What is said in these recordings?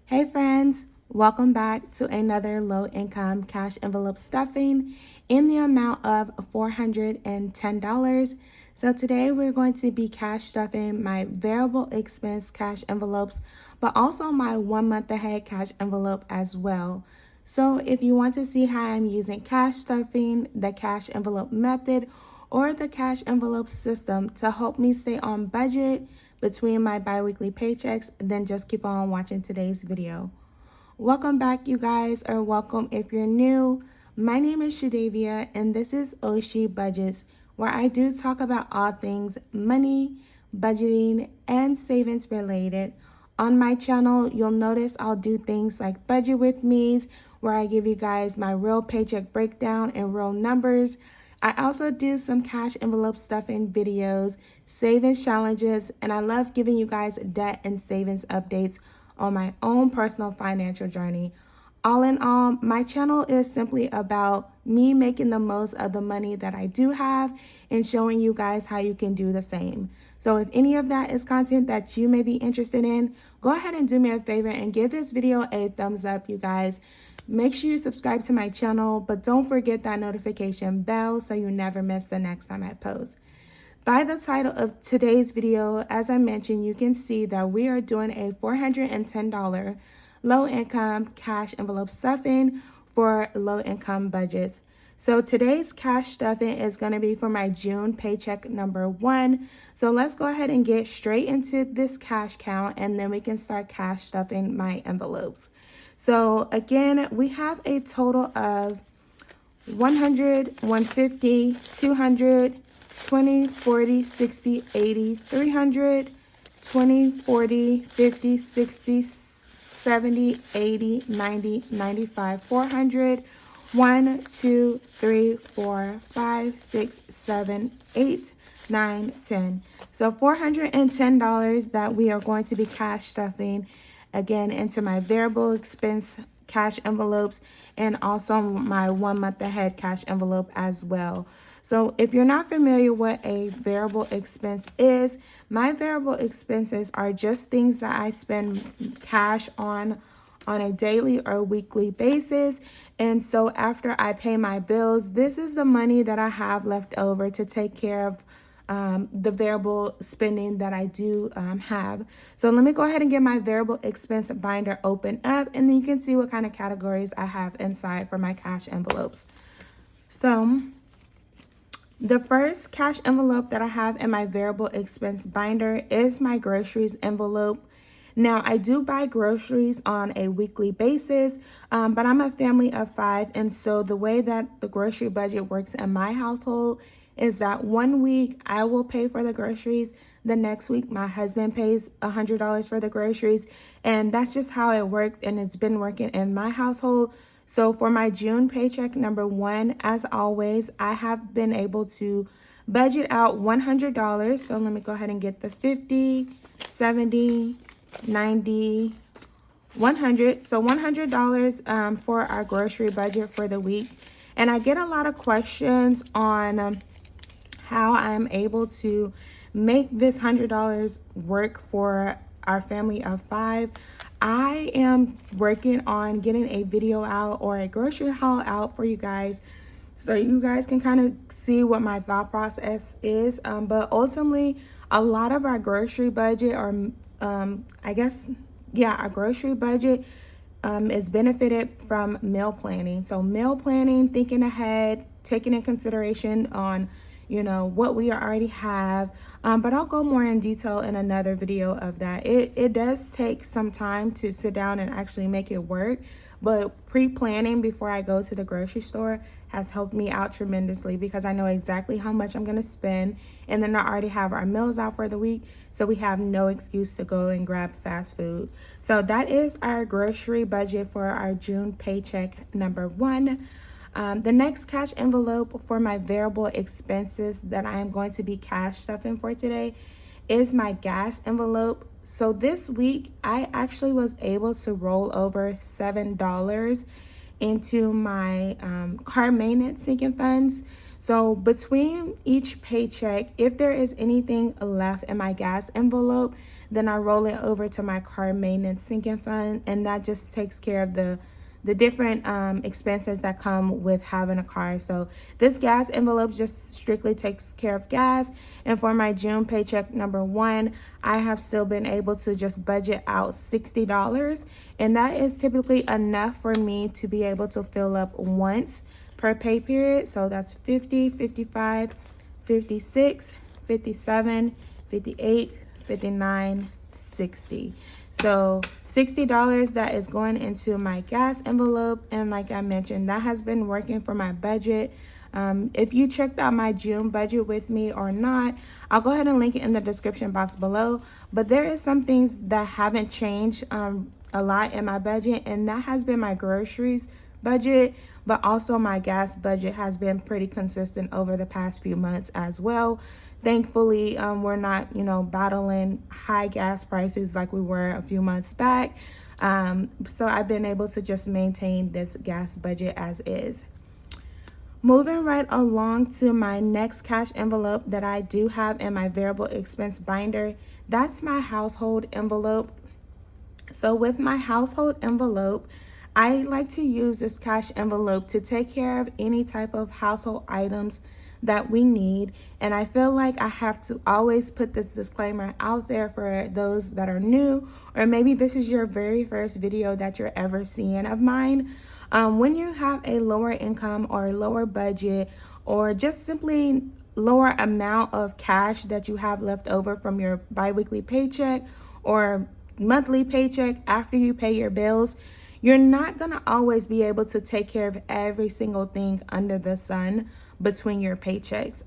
Hey friends, welcome back to another low income cash envelope stuffing in the amount of $410. So today we're going to be cash stuffing my variable expense cash envelopes, but also my 1 month ahead cash envelope as well. So if you want to see how I'm using cash stuffing, the cash envelope method, or the cash envelope system to help me stay on budget between my biweekly paychecks, then just keep on watching today's video. Welcome back, you guys, or welcome if you're new. My name is Shadavia, and this is Oshi Budgets, where I do talk about all things money, budgeting, and savings related. On my channel, you'll notice I'll do things like budget with me's, where I give you guys my real paycheck breakdown and real numbers. I also do some cash envelope stuffing videos, savings challenges, and I love giving you guys debt and savings updates on my own personal financial journey. All in all, my channel is simply about me making the most of the money that I do have and showing you guys how you can do the same. So if any of that is content that you may be interested in, go ahead and do me a favor and give this video a thumbs up, you guys. Make sure you subscribe to my channel, but don't forget that notification bell so you never miss the next time I post. By the title of today's video, as I mentioned, you can see that we are doing a $410 low-income cash envelope stuffing for low-income budgets. So today's cash stuffing is going to be for my June paycheck number 1. So let's go ahead and get straight into this cash count, and then we can start cash stuffing my envelopes. So again, we have a total of 100, 150, 200, 20, 40, 60, 80, 300, 20, 40, 50, 60, 70, 80, 90, 95, 400, 1, 2, 3, 4, 5, 6, 7, 8, 9, 10. So $410 that we are going to be cash stuffing again into my variable expense cash envelopes and also my 1 month ahead cash envelope as well. So if you're not familiar what a variable expense is, my variable expenses are just things that I spend cash on a daily or weekly basis. And so after I pay my bills, this is the money that I have left over to take care of the variable spending that I do have. So let me go ahead and get my variable expense binder open up, and then you can see what kind of categories I have inside for my cash envelopes. So the first cash envelope that I have in my variable expense binder is my groceries envelope. Now, I do buy groceries on a weekly basis, but I'm a family of 5, and so the way that the grocery budget works in my household is that 1 week I will pay for the groceries, the next week my husband pays $100 for the groceries, and that's just how it works, and it's been working in my household. So for my June paycheck number 1, as always, I have been able to budget out $100. So let me go ahead and get the 50, 70, 90, 100. So $100 for our grocery budget for the week. And I get a lot of questions on how I'm able to make this $100 work for our family of 5. I am working on getting a video out or a grocery haul out for you guys, so you guys can kind of see what my thought process is. But ultimately, a lot of our grocery budget, or our grocery budget is benefited from meal planning. So meal planning, thinking ahead, taking in consideration on what we already have, but I'll go more in detail in another video of that. It does take some time to sit down and actually make it work, but pre-planning before I go to the grocery store has helped me out tremendously, because I know exactly how much I'm going to spend, and then I already have our meals out for the week, so we have no excuse to go and grab fast food. So that is our grocery budget for our June paycheck number 1. The next cash envelope for my variable expenses that I am going to be cash stuffing for today is my gas envelope. So this week, I actually was able to roll over $7 into my car maintenance sinking funds. So between each paycheck, if there is anything left in my gas envelope, then I roll it over to my car maintenance sinking fund, and that just takes care of the different expenses that come with having a car. So this gas envelope just strictly takes care of gas. And for my June paycheck number 1, I have still been able to just budget out $60. And that is typically enough for me to be able to fill up once per pay period. So that's 50, 55, 56, 57, 58, 59, 60. So $60 that is going into my gas envelope, and like I mentioned, that has been working for my budget. If you checked out my June budget with me or not, I'll go ahead and link it in the description box below. But there is some things that haven't changed a lot in my budget, and that has been my groceries budget, but also my gas budget has been pretty consistent over the past few months as well. Thankfully, we're not, battling high gas prices like we were a few months back. So I've been able to just maintain this gas budget as is. Moving right along to my next cash envelope that I do have in my variable expense binder, that's my household envelope. So with my household envelope, I like to use this cash envelope to take care of any type of household items that we need. And I feel like I have to always put this disclaimer out there for those that are new, or maybe this is your very first video that you're ever seeing of mine. When you have a lower income or a lower budget, or just simply lower amount of cash that you have left over from your biweekly paycheck or monthly paycheck after you pay your bills, you're not going to always be able to take care of every single thing under the sun between your paychecks.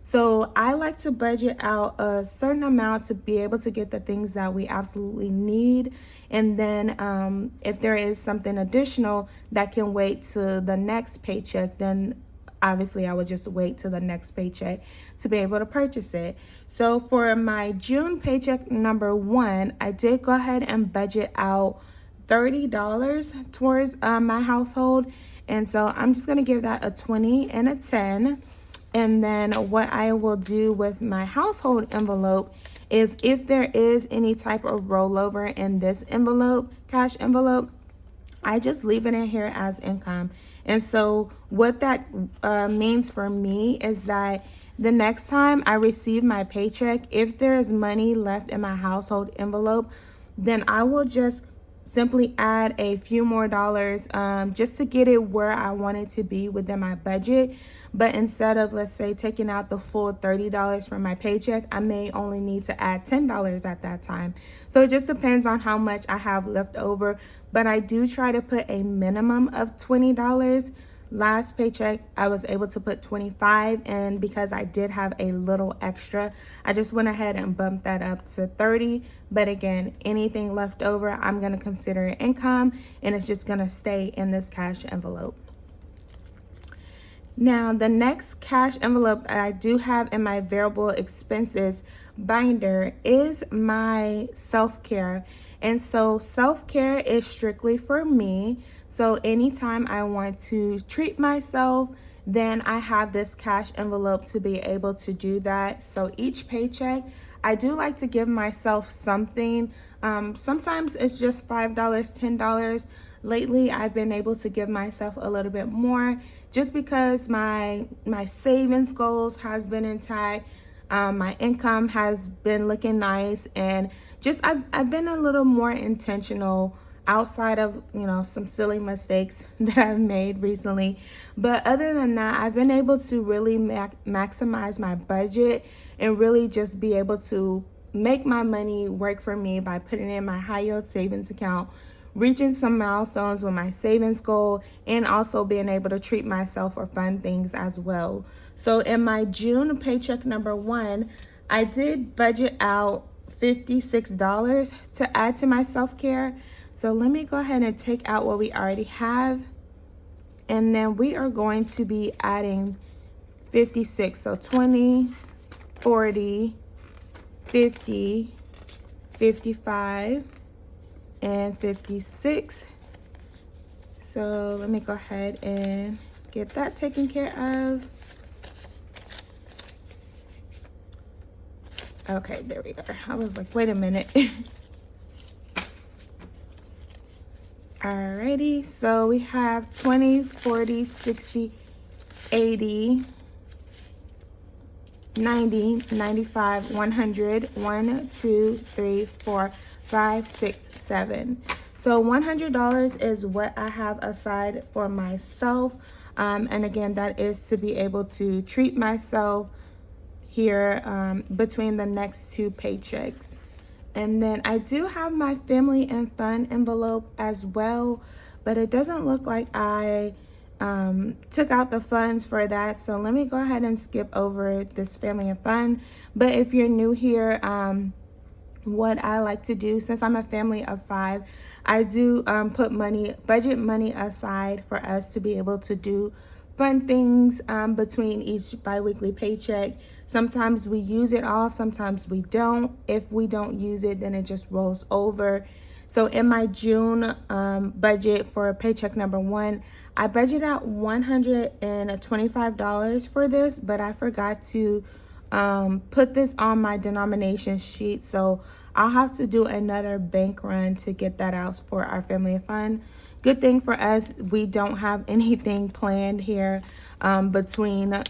So I like to budget out a certain amount to be able to get the things that we absolutely need. And then if there is something additional that can wait to the next paycheck, then obviously I would just wait till the next paycheck to be able to purchase it. So for my June paycheck number 1, I did go ahead and budget out $30 towards my household. And so I'm just going to give that a 20 and a 10. And then what I will do with my household envelope is if there is any type of rollover in this envelope, cash envelope, I just leave it in here as income. And so what that means for me is that the next time I receive my paycheck, if there is money left in my household envelope, then I will just simply add a few more dollars just to get it where I want it to be within my budget. But instead of, let's say, taking out the full $30 from my paycheck, I may only need to add $10 at that time. So it just depends on how much I have left over. But I do try to put a minimum of $20. Last paycheck, I was able to put $25, and because I did have a little extra, I just went ahead and bumped that up to $30. But again, anything left over, I'm going to consider it income, and it's just going to stay in this cash envelope. Now, the next cash envelope that I do have in my variable expenses binder is my self-care. And so self-care is strictly for me. So anytime I want to treat myself, then I have this cash envelope to be able to do that. So each paycheck, I do like to give myself something. Sometimes it's just $5, $10. Lately, I've been able to give myself a little bit more just because my savings goals has been intact. My income has been looking nice, and just I've been a little more intentional outside of some silly mistakes that I've made recently. But other than that, I've been able to really maximize my budget and really just be able to make my money work for me by putting in my high yield savings account, reaching some milestones with my savings goal, and also being able to treat myself for fun things as well. So in my June paycheck number 1, I did budget out $56 to add to my self-care. So let me go ahead and take out what we already have, and then we are going to be adding 56. So 20, 40, 50, 55, and 56. So let me go ahead and get that taken care of. Okay, there we go. I was like, wait a minute. Alrighty, so we have 20, 40, 60, 80, 90, 95, 100, 1, 2, 3, 4, 5, 6, 7. So $100 is what I have aside for myself. And again, that is to be able to treat myself here between the next two paychecks. And then I do have my family and fun envelope as well, but it doesn't look like I took out the funds for that. So let me go ahead and skip over this family and fun. But if you're new here, what I like to do, since I'm a family of 5, I do budget money aside for us to be able to do fun things between each biweekly paycheck. Sometimes we use it all, sometimes we don't. If we don't use it, then it just rolls over. So in my June budget for paycheck number 1, I budgeted out $125 for this, but I forgot to put this on my denomination sheet. So I'll have to do another bank run to get that out for our family of fun. Good thing for us, we don't have anything planned here between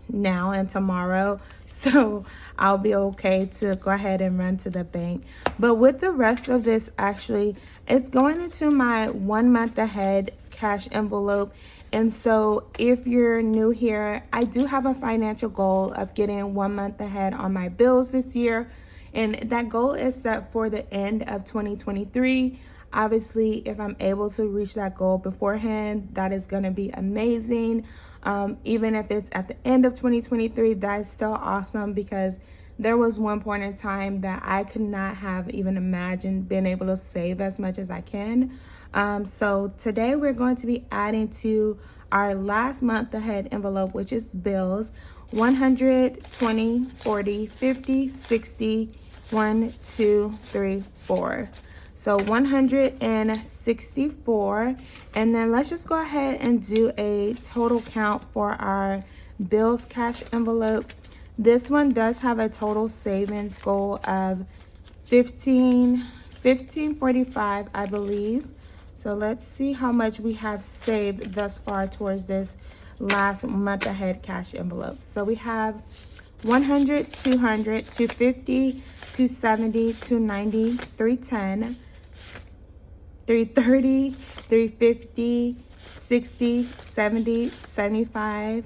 now and tomorrow. So I'll be okay to go ahead and run to the bank. But with the rest of this, actually, it's going into my 1 month ahead cash envelope. And so if you're new here, I do have a financial goal of getting 1 month ahead on my bills this year. And that goal is set for the end of 2023. Obviously, if I'm able to reach that goal beforehand, that is going to be amazing. Even if it's at the end of 2023, that's still awesome, because there was one point in time that I could not have even imagined being able to save as much as I can. So today we're going to be adding to our last month ahead envelope, which is bills, 100, 20, 40, 50, 60, 1, 2, 3, 4. So 164. And then let's just go ahead and do a total count for our bills cash envelope. This one does have a total savings goal of 1545, I believe. So let's see how much we have saved thus far towards this last month ahead cash envelope. So we have 100, 200, 250, 270, 290, 310, 330, 350, 60, 70, 75,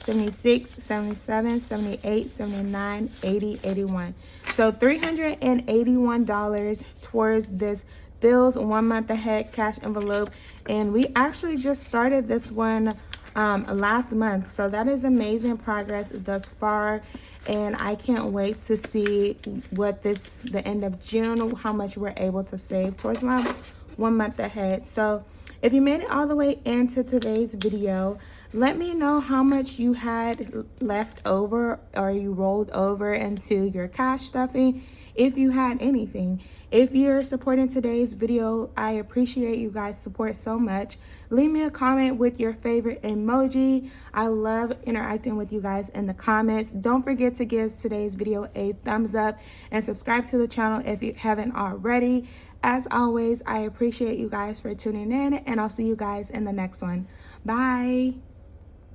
76, 77, 78, 79, 80, 81. So $381 towards this bills 1 month ahead cash envelope. And we actually just started this one last month. So that is amazing progress thus far. And I can't wait to see what the end of June, how much we're able to save towards my 1 month ahead. So if you made it all the way into today's video, let me know how much you had left over or you rolled over into your cash stuffing, if you had anything. If you're supporting today's video, I appreciate you guys' support so much. Leave me a comment with your favorite emoji. I love interacting with you guys in the comments. Don't forget to give today's video a thumbs up and subscribe to the channel if you haven't already. As always, I appreciate you guys for tuning in, and I'll see you guys in the next one. Bye.